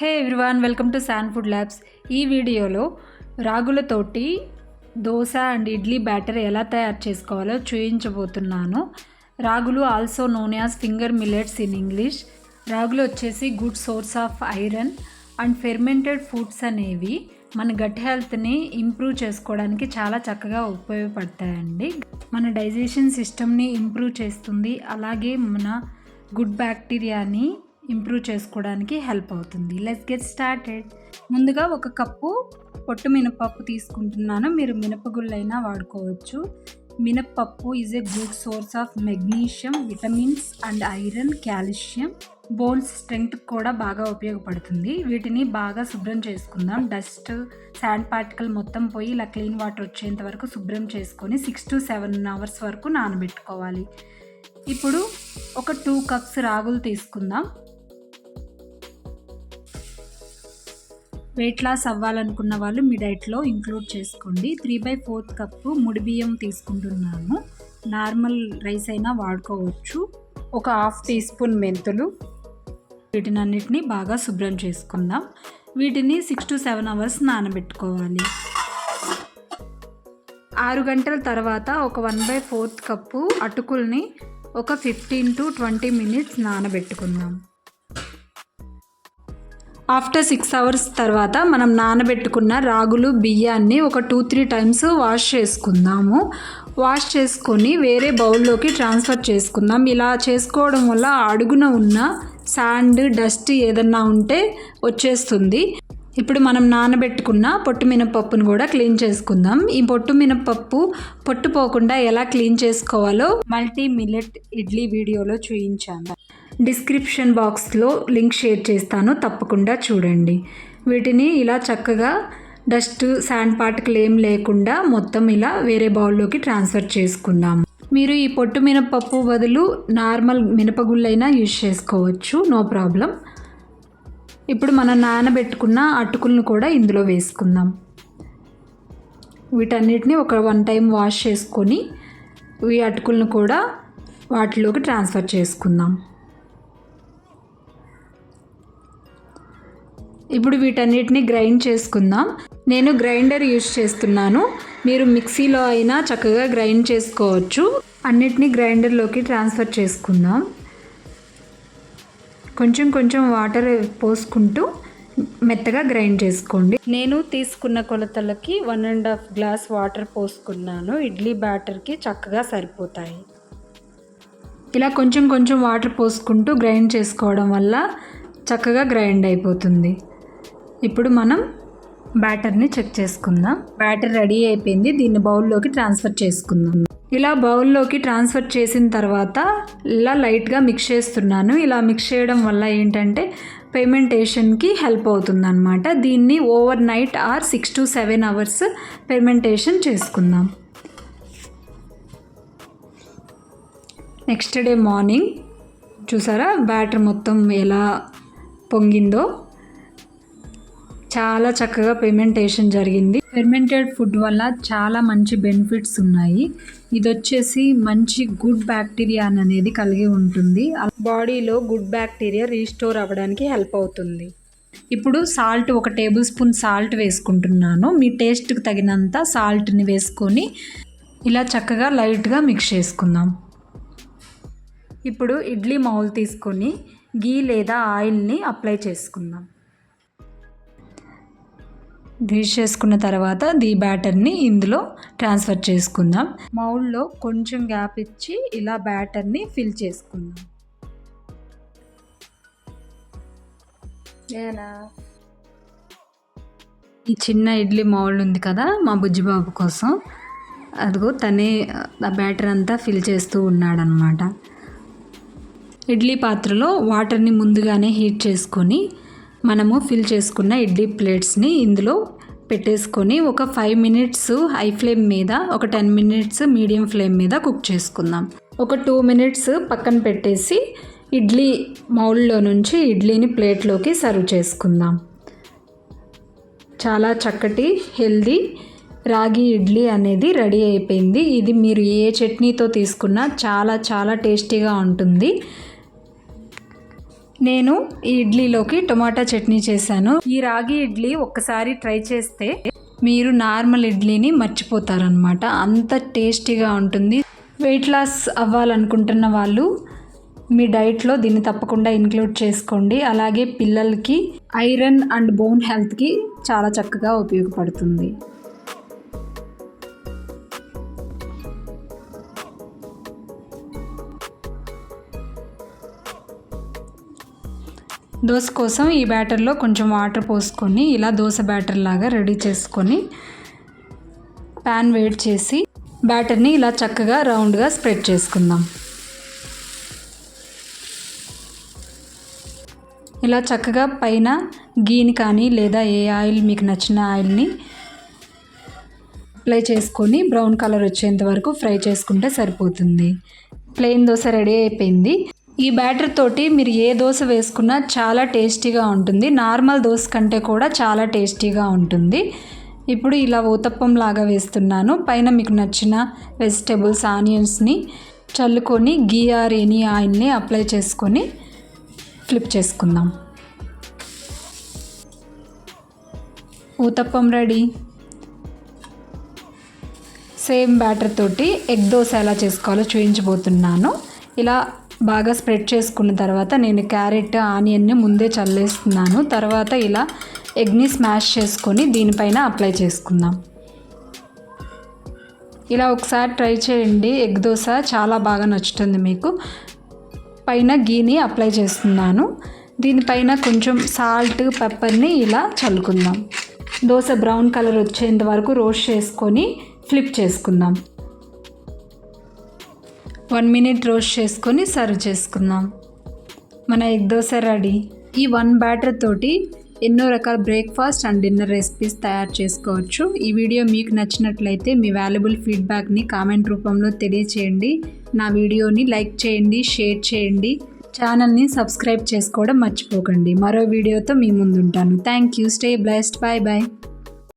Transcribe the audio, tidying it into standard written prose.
Hey everyone, welcome to San food labs. ఈ వీడియోలో రాగులతోటి dosa and idli batter ఎలా తయారు చేసుకోవాలో చూపించబోతున్నాను. రాగులు also known as finger millets in English. రాగులు వచ్చేసి good source of iron and fermented foods అనేవి మన గట్ హెల్త్ని ఇంప్రూవ్ చేసుకోవడానికి చాలా చక్కగా ఉపయోగపడతాయండి. మన డైజెషన్ సిస్టమ్ని ఇంప్రూవ్ చేస్తుంది, అలాగే మన గుడ్ బ్యాక్టీరియాని ఇంప్రూవ్ చేసుకోవడానికి హెల్ప్ అవుతుంది. Let's get started. ముందుగా ఒక కప్పు పొట్టు మినపప్పు తీసుకుంటున్నాను. మీరు మినపగుళ్ళైనా వాడుకోవచ్చు. మినపప్పు is a good source of magnesium, vitamins and iron, calcium. Bones strength కూడా బాగా ఉపయోగపడుతుంది. వీటిని బాగా శుభ్రం చేసుకుందాం. డస్ట్, శాండ్ పార్టికల్ మొత్తం పోయి ఇలా క్లీన్ వాటర్ వచ్చేంత వరకు శుభ్రం చేసుకొని 6 to 7 hours వరకు నానబెట్టుకోవాలి. ఇప్పుడు ఒక 2 cups రాగులు తీసుకుందాం. వెయిట్ లాస్ అవ్వాలనుకున్న వాళ్ళు మీ డైట్లో ఇంక్లూడ్ చేసుకోండి. 3/4 కప్పు ముడి బియ్యం తీసుకుంటున్నాను. నార్మల్ రైస్ అయినా వాడుకోవచ్చు. ఒక 1/2 teaspoon మెంతులు. వీటిని అన్నిటినీ బాగా శుభ్రం చేసుకుందాం. వీటిని 6 to 7 hours నానబెట్టుకోవాలి. 6 గంటల తర్వాత ఒక 1/4 కప్పు అటుకుల్ని ఒక 15 to 20 minutes నానబెట్టుకుందాం. ఆఫ్టర్ 6 hours తర్వాత మనం నానబెట్టుకున్న రాగులు బియ్యాన్ని ఒక 2-3 times వాష్ చేసుకుందాము. వాష్ చేసుకొని వేరే బౌల్లోకి ట్రాన్స్ఫర్ చేసుకుందాం. ఇలా చేసుకోవడం వల్ల అడుగున ఉన్న శాండ్, డస్ట్ ఏదన్నా ఉంటే వచ్చేస్తుంది. ఇప్పుడు మనం నానబెట్టుకున్న పొట్టు మినపప్పును కూడా క్లీన్ చేసుకుందాం. ఈ పొట్టు మినపప్పు పొట్టు పోకుండా ఎలా క్లీన్ చేసుకోవాలో మల్టీ మిల్లెట్ ఇడ్లీ వీడియోలో చూపించాను. డిస్క్రిప్షన్ బాక్స్లో లింక్ షేర్ చేస్తాను, తప్పకుండా చూడండి. వీటిని ఇలా చక్కగా డస్ట్, శాండ్ పార్టికల్ ఏం లేకుండా మొత్తం ఇలా వేరే బౌల్లోకి ట్రాన్స్ఫర్ చేసుకుందాం. మీరు ఈ పొట్టు మినపప్పు బదులు నార్మల్ మినపగుళ్ళైనా యూజ్ చేసుకోవచ్చు, నో ప్రాబ్లం. ఇప్పుడు మనం నానబెట్టుకున్న అటుకులను కూడా ఇందులో వేసుకుందాం. వీటన్నిటిని ఒక 1 time వాష్ చేసుకొని ఈ అటుకులను కూడా వాటిలోకి ట్రాన్స్ఫర్ చేసుకుందాం. ఇప్పుడు వీటన్నిటిని గ్రైండ్ చేసుకుందాం. నేను గ్రైండర్ యూజ్ చేస్తున్నాను. మీరు మిక్సీలో అయినా చక్కగా గ్రైండ్ చేసుకోవచ్చు. అన్నిటినీ గ్రైండర్లోకి ట్రాన్స్ఫర్ చేసుకుందాం. కొంచెం కొంచెం వాటర్ పోసుకుంటూ మెత్తగా గ్రైండ్ చేసుకోండి. నేను తీసుకున్న కొలతలకి 1.5 glass వాటర్ పోసుకున్నాను. ఇడ్లీ బ్యాటర్కి చక్కగా సరిపోతాయి. ఇలా కొంచెం కొంచెం వాటర్ పోసుకుంటూ గ్రైండ్ చేసుకోవడం వల్ల చక్కగా గ్రైండ్ అయిపోతుంది. ఇప్పుడు మనం బ్యాటర్ని చెక్ చేసుకుందాం. బ్యాటర్ రెడీ అయిపోయింది. దీన్ని బౌల్లోకి ట్రాన్స్ఫర్ చేసుకుందాం. ఇలా బౌల్లోకి ట్రాన్స్ఫర్ చేసిన తర్వాత ఇలా లైట్గా మిక్స్ చేస్తున్నాను. ఇలా మిక్స్ చేయడం వల్ల ఏంటంటే ఫెర్మెంటేషన్కి హెల్ప్ అవుతుంది అన్నమాట. దీన్ని over night are 6 to 7 hours fermentation చేసుకుందాం. నెక్స్ట్ డే మార్నింగ్ చూసారా బ్యాటర్ మొత్తం ఎలా పొంగిందో. చాలా చక్కగా ఫెర్మెంటేషన్ జరిగింది. ఫెర్మెంటెడ్ ఫుడ్ వల్ల చాలా మంచి బెనిఫిట్స్ ఉన్నాయి. ఇది వచ్చేసి మంచి గుడ్ బ్యాక్టీరియా అనేది కలిగి ఉంటుంది. బాడీలో గుడ్ బ్యాక్టీరియా రీస్టోర్ అవ్వడానికి హెల్ప్ అవుతుంది. ఇప్పుడు సాల్ట్, 1 tablespoon సాల్ట్ వేసుకుంటున్నాను. మీ టేస్ట్కి తగినంత సాల్ట్ని వేసుకొని ఇలా చక్కగా లైట్గా మిక్స్ చేసుకుందాం. ఇప్పుడు ఇడ్లీ మౌల్ తీసుకొని గీ లేదా ఆయిల్ని అప్లై చేసుకుందాం. గ్రీస్ చేసుకున్న తర్వాత ఈ బ్యాటర్ని ఇందులో ట్రాన్స్ఫర్ చేసుకుందాం. మౌల్లో కొంచెం గ్యాప్ ఇచ్చి ఇలా బ్యాటర్ని ఫిల్ చేసుకుందాం. ఈ చిన్న ఇడ్లీ మౌల్డ్ ఉంది కదా మా బుజ్జిబాబు కోసం, అదిగో తనే ఆ బ్యాటర్ అంతా ఫిల్ చేస్తూ ఉన్నాడనమాట. ఇడ్లీ పాత్రలో వాటర్ని ముందుగానే హీట్ చేసుకొని మనము ఫిల్ చేసుకున్న ఇడ్లీ ప్లేట్స్ని ఇందులో పెట్టేసుకొని ఒక 5 minutes హై ఫ్లేమ్ మీద, ఒక 10 minutes మీడియం ఫ్లేమ్ మీద కుక్ చేసుకుందాం. ఒక 2 minutes పక్కన పెట్టేసి ఇడ్లీ మౌల్డ్లో నుంచి ఇడ్లీని ప్లేట్లోకి సర్వ్ చేసుకుందాం. చాలా చక్కటి హెల్దీ రాగి ఇడ్లీ అనేది రెడీ అయిపోయింది. ఇది మీరు ఏ చట్నీతో తీసుకున్నా చాలా చాలా టేస్టీగా ఉంటుంది. నేను ఈ ఇడ్లీలోకి టొమాటో చట్నీ చేశాను. ఈ రాగి ఇడ్లీ ఒక్కసారి ట్రై చేస్తే మీరు నార్మల్ ఇడ్లీని మర్చిపోతారనమాట. అంత టేస్టీగా ఉంటుంది. వెయిట్ లాస్ అవ్వాలనుకుంటున్న వాళ్ళు మీ డైట్లో దీన్ని తప్పకుండా ఇంక్లూడ్ చేసుకోండి. అలాగే పిల్లలకి ఐరన్ అండ్ బోన్ హెల్త్కి చాలా చక్కగా ఉపయోగపడుతుంది. దోశ కోసం ఈ బ్యాటర్లో కొంచెం వాటర్ పోసుకొని ఇలా దోశ బ్యాటర్ లాగా రెడీ చేసుకొని ప్యాన్ వేడి చేసి బ్యాటర్ని ఇలా చక్కగా రౌండ్గా స్ప్రెడ్ చేసుకుందాం. ఇలా చక్కగా పైన గీని కానీ లేదా ఏ ఆయిల్ మీకు నచ్చిన ఆయిల్ని అప్లై చేసుకొని బ్రౌన్ కలర్ వచ్చేంత వరకు ఫ్రై చేసుకుంటే సరిపోతుంది. ప్లెయిన్ దోశ రెడీ అయిపోయింది. ఈ బ్యాటర్ తోటి మీరు ఏ దోశ వేసుకున్నా చాలా టేస్టీగా ఉంటుంది. నార్మల్ దోశ కంటే కూడా చాలా టేస్టీగా ఉంటుంది. ఇప్పుడు ఇలా ఊతప్పం లాగా వేస్తున్నాను. పైన మీకు నచ్చిన వెజిటేబుల్స్ ఆనియన్స్ని చల్లుకొని గీ ఆర్ ఎనీ ఆయిల్ని అప్లై చేసుకొని ఫ్లిప్ చేసుకుందాం. ఊతప్పం రెడీ. సేమ్ బ్యాటర్ తోటి ఎగ్ దోశ ఎలా చేసుకోవాలో చూపించబోతున్నాను. ఇలా బాగా స్ప్రెడ్ చేసుకున్న తర్వాత నేను క్యారెట్ ఆనియన్ని ముందే చల్లేస్తున్నాను. తర్వాత ఇలా ఎగ్ని స్మాష్ చేసుకొని దీనిపైన అప్లై చేసుకుందాం. ఇలా ఒకసారి ట్రై చేయండి. ఎగ్ దోశ చాలా బాగా నచ్చుతుంది మీకు. పైన గీని అప్లై చేస్తున్నాను. దీనిపైన కొంచెం సాల్ట్ పెప్పర్ని ఇలా చల్లుకుందాం. దోశ బ్రౌన్ కలర్ వచ్చేంత వరకు రోస్ట్ చేసుకొని ఫ్లిప్ చేసుకుందాం. 1 minute రోస్ట్ చేసుకొని సర్వ్ చేసుకుందాం. మన ఎగ్ దోశ రెడీ. ఈ 1 బ్యాటర్ తోటి ఎన్నో రకాల బ్రేక్ఫాస్ట్ అండ్ డిన్నర్ రెసిపీస్ తయారు చేసుకోవచ్చు. ఈ వీడియో మీకు నచ్చినట్లయితే మీ వాల్యుబుల్ ఫీడ్బ్యాక్ని కామెంట్ రూపంలో తెలియచేయండి. నా వీడియోని లైక్ చేయండి, షేర్ చేయండి. ఛానల్ని సబ్స్క్రైబ్ చేసుకోవడం మర్చిపోకండి. మరో వీడియోతో మీ ముందుంటాను. Thank you. Stay blessed. Bye bye.